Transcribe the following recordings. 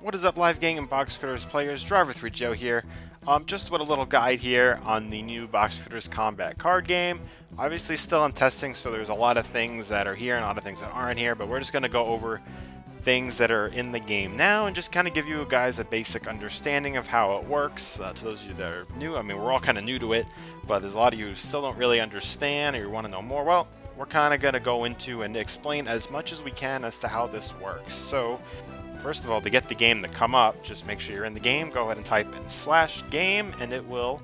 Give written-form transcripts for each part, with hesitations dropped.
What is up, live gang and Box Cutters players? Driver3Joe here. Just with a little guide here on the new Box Cutters Combat card game. Obviously still in testing, so there's a lot of things that are here and a lot of things that aren't here, but we're just going to go over things that are in the game now and just kind of give you guys a basic understanding of how it works. To those of you that are new, I mean, we're all kind of new to it, but there's a lot of you who still don't really understand or you want to know more. Well, we're kind of going to go into and explain as much as we can as to how this works. So, first of all, to get the game to come up, just make sure you're in the game. Go ahead and type in /game, and it will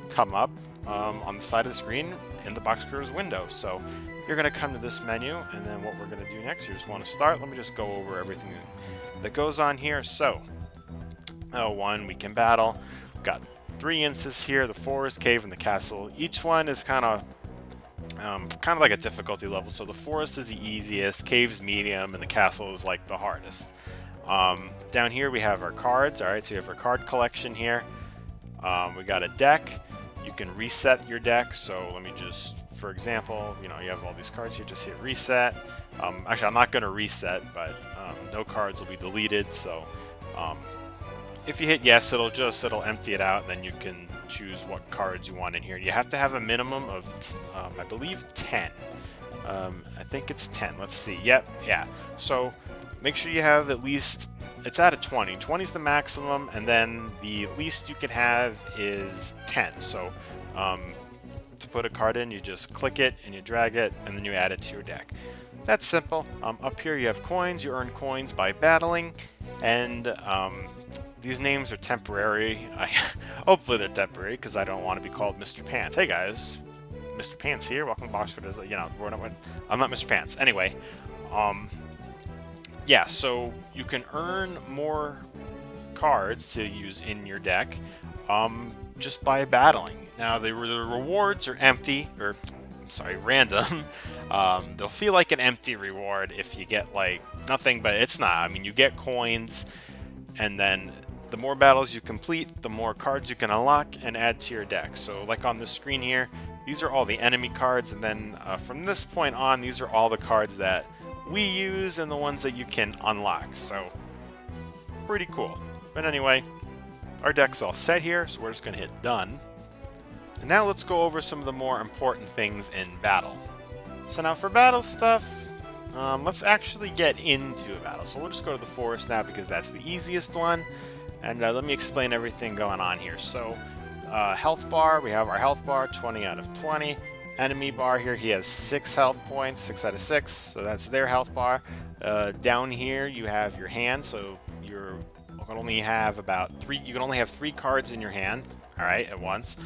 come up on the side of the screen in the Box Cutters window. So you're going to come to this menu, and then what we're going to do next, you just want to start. Let me just go over everything that goes on here. So, one, we can battle. We've got 3 instances here, the forest, cave, and the castle. Each one is kind of like a difficulty level. So the forest is the easiest, cave's medium, and the castle is like the hardest. Down here we have our cards. Alright, so you have our card collection here. We got a deck. You can reset your deck. So let me just, for example, you have all these cards here, just hit reset. Actually, I'm not going to reset, but no cards will be deleted. So if you hit yes, it'll empty it out, and then you can choose what cards you want in here. You have to have a minimum of, I believe, 10. I think it's 10. Let's see. Yep, yeah. So make sure you have at least, it's out of 20. 20 is the maximum, and then the least you can have is 10. So to put a card in, you just click it and you drag it, and then you add it to your deck. That's simple. Up here you have coins. You earn coins by battling, and these names are temporary. Hopefully they're temporary, because I don't want to be called Mr. Pants. Hey guys, Mr. Pants here. Welcome to Box Cutters. I'm not Mr. Pants. Anyway, yeah, so you can earn more cards to use in your deck just by battling. Now, the rewards are empty, or sorry, random. They'll feel like an empty reward if you get like nothing, but it's not. I mean, you get coins, and then the more battles you complete, the more cards you can unlock and add to your deck. So like on this screen here, these are all the enemy cards, and then from this point on, these are all the cards that we use and the ones that you can unlock. So pretty cool. But anyway, our deck's all set here, so we're just going to hit done. And now let's go over some of the more important things in battle. So now for battle stuff, let's actually get into a battle. So we'll just go to the forest now because that's the easiest one. And let me explain everything going on here. So health bar, we have our health bar, 20 out of 20. Enemy bar here, he has 6 health points, 6 out of 6, so that's their health bar. Down here you have your hand, so you can only have you can only have 3 cards in your hand, alright, at once.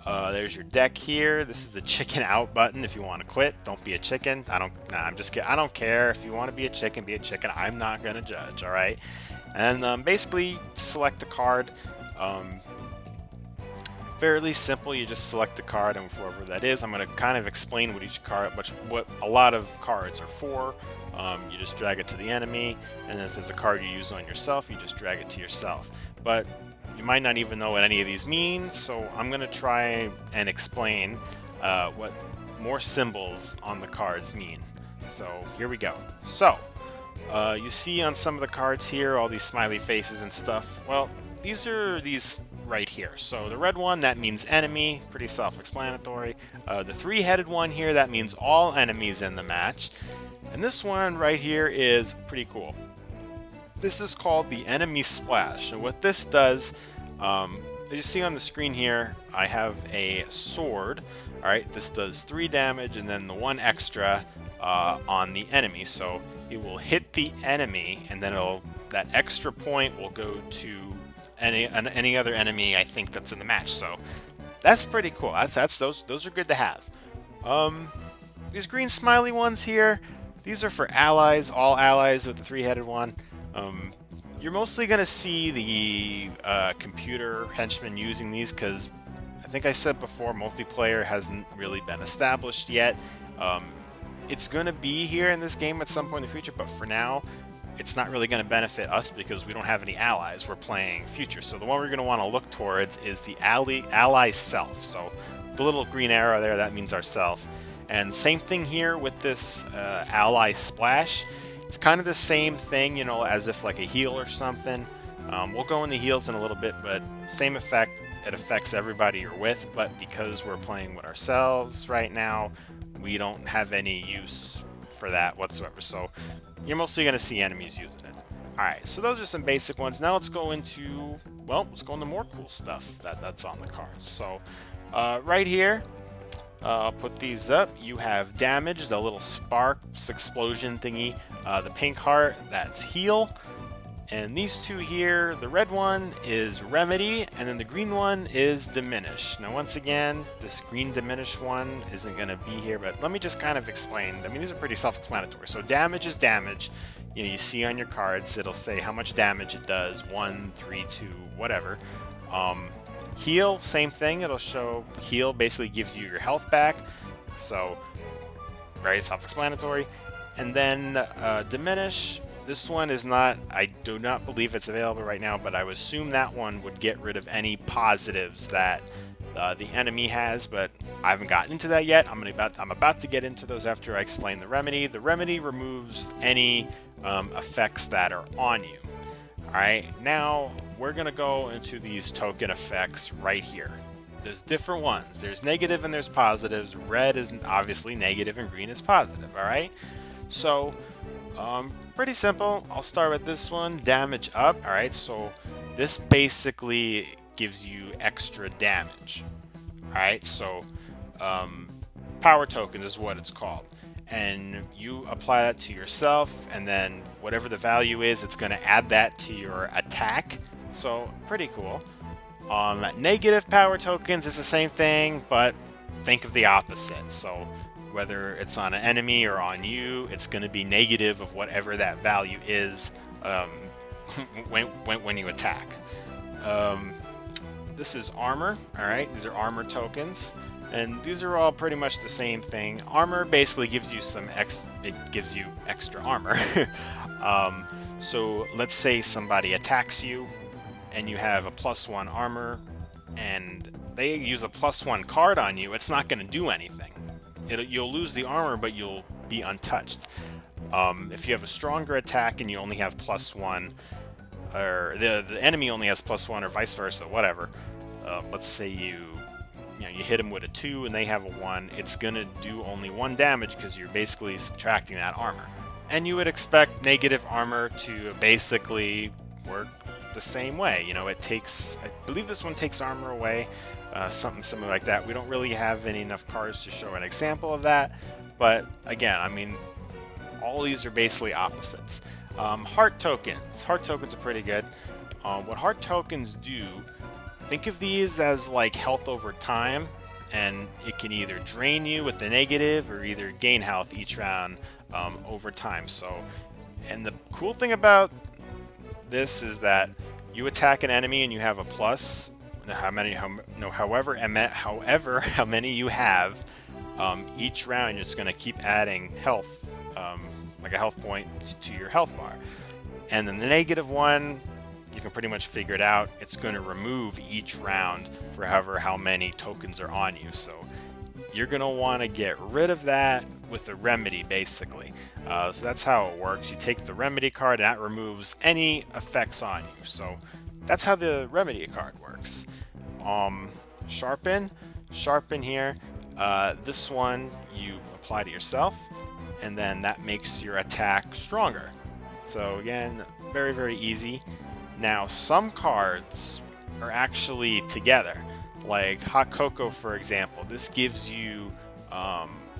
There's your deck here. This is the chicken out button if you want to quit. Don't be a chicken. I'm just kidding. I don't care. If you want to be a chicken, be a chicken. I'm not going to judge, alright? And basically, select a card. Fairly simple. You just select the card, and whoever that is, I'm going to kind of explain what each card, what a lot of cards are for. You just drag it to the enemy, and then if there's a card you use on yourself, you just drag it to yourself. But you might not even know what any of these mean, so I'm going to try and explain what more symbols on the cards mean. So here we go. So you see on some of the cards here all these smiley faces and stuff. Well, these are these right here. So the red one, that means enemy, pretty self-explanatory. The 3-headed one here, that means all enemies in the match. And this one right here is pretty cool. This is called the enemy splash, and what this does, as you see on the screen here, I have a sword. Alright, this does 3 damage and then the 1 extra on the enemy, so it will hit the enemy, and then that extra point will go to any other enemy I think that's in the match. So that's pretty cool. Those are good to have. These green smiley ones here, these are for allies, all allies with the 3-headed one. You're mostly going to see the computer henchmen using these because I think I said before, multiplayer hasn't really been established yet. It's going to be here in this game at some point in the future, but for now, it's not really going to benefit us because we don't have any allies. We're playing future. So the one we're going to want to look towards is the ally self. So the little green arrow there, that means ourself. And same thing here with this ally splash. It's kind of the same thing, you know, as if like a heal or something. We'll go into heals in a little bit, but same effect. It affects everybody you're with, but because we're playing with ourselves right now, we don't have any use for that whatsoever. So you're mostly going to see enemies using it. Alright, so those are some basic ones. Now let's go into, well, let's go into more cool stuff that's on the cards. So right here, I'll put these up. You have damage, the little sparks explosion thingy. The pink heart, that's heal. And these two here, the red one is remedy, and then the green one is diminish. Now once again, this green diminish one isn't going to be here, but let me just kind of explain. I mean, these are pretty self-explanatory. So damage is damage. You know, you see on your cards, it'll say how much damage it does, 1, 3, 2, whatever. Heal, same thing. It'll show heal basically gives you your health back. So very self-explanatory. And then diminish. This one is not, I do not believe it's available right now, but I would assume that one would get rid of any positives that the enemy has, but I haven't gotten into that yet. I'm about to get into those after I explain the remedy. The remedy removes any effects that are on you. Alright, now we're going to go into these token effects right here. There's different ones. There's negative and there's positives. Red is obviously negative and green is positive, alright? So, pretty simple. I'll start with this one, damage up. Alright, so this basically gives you extra damage. Alright, so power tokens is what it's called. And you apply that to yourself, and then whatever the value is, it's going to add that to your attack. So, pretty cool. Negative power tokens is the same thing, but think of the opposite. So, whether it's on an enemy or on you, it's going to be negative of whatever that value is when you attack. This is armor, alright? These are armor tokens. And these are all pretty much the same thing. Armor basically gives you extra armor. So let's say somebody attacks you and you have a +1 armor and they use a +1 card on you, it's not going to do anything. You'll lose the armor, but you'll be untouched. If you have a stronger attack and you only have +1, or the enemy only has +1 or vice versa, whatever. Let's say you hit them with a 2 and they have a 1, it's going to do only 1 damage because you're basically subtracting that armor. And you would expect negative armor to basically work the same way. You know, it takes, I believe this one takes armor away, something similar like that. We don't really have enough cards to show an example of that, but again, I mean, all these are basically opposites. Heart tokens. Heart tokens are pretty good. What heart tokens do, think of these as like health over time, and it can either drain you with the negative or either gain health each round over time. So, and the cool thing about this is that you attack an enemy and you have a plus, however how many you have, each round you're just going to keep adding health, like a health point to your health bar. And then the negative one, you can pretty much figure it out. It's going to remove each round for how many tokens are on you. So you're going to want to get rid of that with a remedy, basically. So that's how it works. You take the remedy card, and that removes any effects on you. So that's how the remedy card works. Sharpen here. This one you apply to yourself, and then that makes your attack stronger. So again, very, very easy. Now, some cards are actually together, like Hot Cocoa, for example. This gives you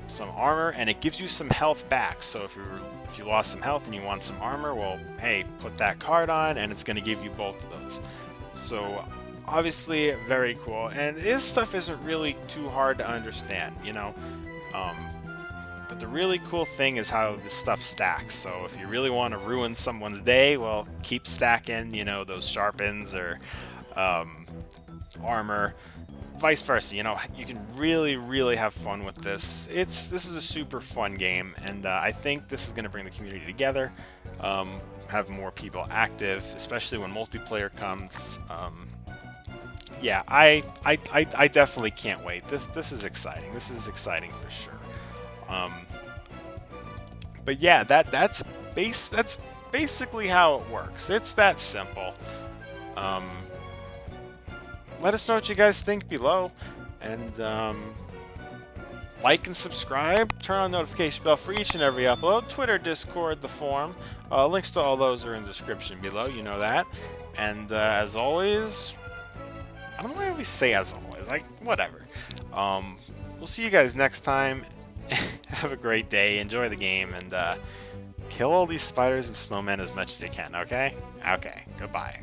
some armor, and it gives you some health back. So if you lost some health and you want some armor, well, hey, put that card on, and it's going to give you both of those. So obviously, very cool. And this stuff isn't really too hard to understand, you know. But the really cool thing is how this stuff stacks. So if you really want to ruin someone's day, well, keep stacking, you know, those sharpens or armor, vice versa. You know, you can really, really have fun with this. This is a super fun game, and I think this is going to bring the community together, have more people active, especially when multiplayer comes. Yeah, I definitely can't wait. This is exciting. This is exciting for sure. But yeah, that's That's basically how it works. It's that simple. Let us know what you guys think below, and like and subscribe. Turn on the notification bell for each and every upload. Twitter, Discord, the forum. Links to all those are in the description below. You know that. And as always, I don't know why I always say as always. Like, whatever. We'll see you guys next time. Have a great day. Enjoy the game, and kill all these spiders and snowmen as much as you can. Okay? Okay. Goodbye.